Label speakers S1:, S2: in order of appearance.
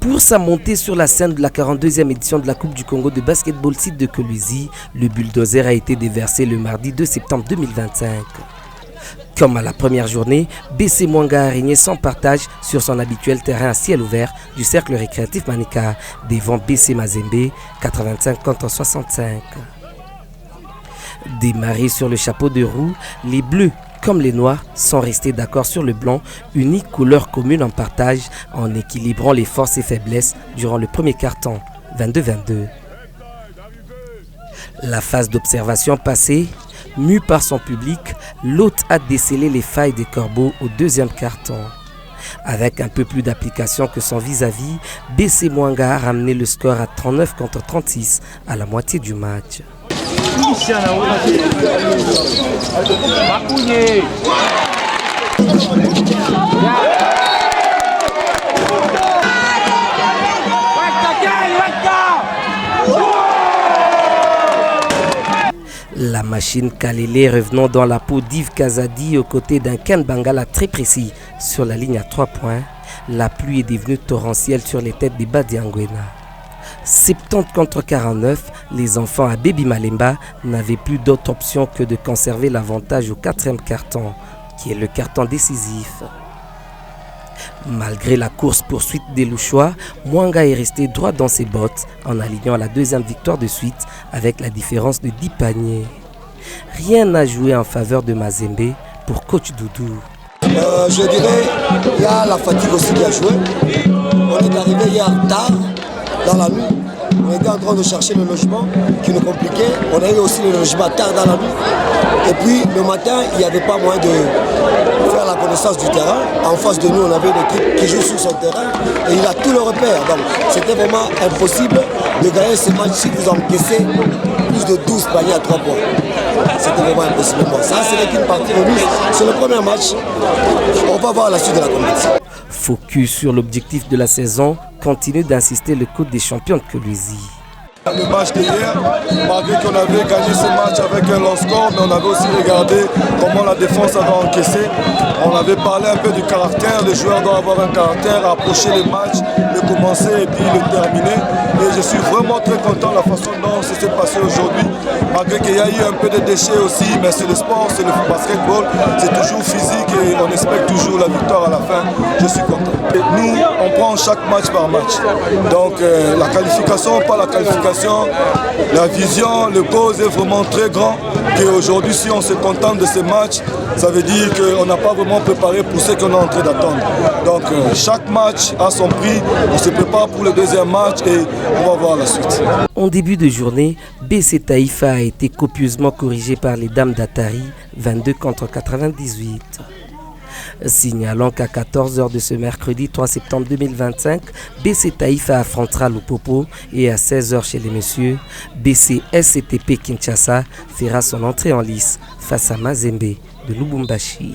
S1: Pour sa montée sur la scène de la 42e édition de la Coupe du Congo de basketball site de Kolwezi, le bulldozer a été déversé le mardi 2 septembre 2025. Comme à la première journée, BC Mwanga a régné sans partage sur son habituel terrain à ciel ouvert du cercle récréatif Manika, devant BC Mazembe, 85 contre 65. Démarrés sur le chapeau de roue, les Bleus comme les Noirs sont restés d'accord sur le blanc, unique couleur commune en partage, en équilibrant les forces et faiblesses durant le premier quart-temps, 22-22. La phase d'observation passée, mu par son public, l'hôte a décelé les failles des Corbeaux au deuxième quart-temps. Avec un peu plus d'application que son vis-à-vis, BC Mwanga a ramené le score à 39 contre 36 à la moitié du match. La machine Kalele revenant dans la peau d'Yves Kazadi aux côtés d'un Ken Bangala très précis sur la ligne à 3 points. La pluie est devenue torrentielle sur les têtes des Badiangwena. 70 contre 49, les enfants à Baby Malemba n'avaient plus d'autre option que de conserver l'avantage au quatrième quart-temps, qui est le quart-temps décisif. Malgré la course-poursuite des Louchois, Mwanga est resté droit dans ses bottes en alignant la deuxième victoire de suite avec la différence de 10 paniers. Rien n'a joué en faveur de Mazembe pour coach Doudou.
S2: Je dirais qu'il y a la fatigue aussi qui a joué. On est arrivé hier tard dans la nuit. On était en train de chercher le logement qui nous compliquait. On a eu aussi le logement tard dans la nuit. Et puis le matin, il n'y avait pas moyen de faire la connaissance du terrain. En face de nous, on avait une équipe qui joue sur son terrain et il a tous les repères. Donc c'était vraiment impossible de gagner ce match si vous encaissez plus de 12 paniers à 3 points. C'était vraiment impossible. Bon, ça, c'est l'équipe partie remise. C'est le premier match. On va voir la suite de la compétition.
S1: Focus sur l'objectif de la saison, continue d'insister le coach des champions de Kolwezi.
S3: Le match d'hier, malgré qu'on avait gagné ce match avec un long score, mais on avait aussi regardé comment la défense avait encaissé. On avait parlé un peu du caractère, les joueurs doivent avoir un caractère, approcher les matchs, le commencer et puis le terminer. Et je suis vraiment très content de la façon dont ça s'est passé aujourd'hui, malgré qu'il y a eu un peu de déchets aussi, mais c'est le sport, c'est le basketball, c'est toujours physique et on espère toujours la victoire à la fin. Je suis content. Et nous, on prend chaque match par match. Donc la qualification, pas la qualification, la vision, le cause est vraiment très grand. Et aujourd'hui, si on se contente de ces matchs, ça veut dire qu'on n'a pas vraiment préparé pour ce qu'on est en train d'attendre. Donc chaque match a son prix, on se prépare pour le deuxième match et on va voir la suite.
S1: En début de journée, BC Taïfa a été copieusement corrigé par les dames d'Atari, 22 contre 98. Signalant qu'à 14h de ce mercredi 3 septembre 2025, BC Taïfa affrontera Lupopo et à 16h chez les messieurs, BC SCTP Kinshasa fera son entrée en lice face à Mazembe de Lubumbashi.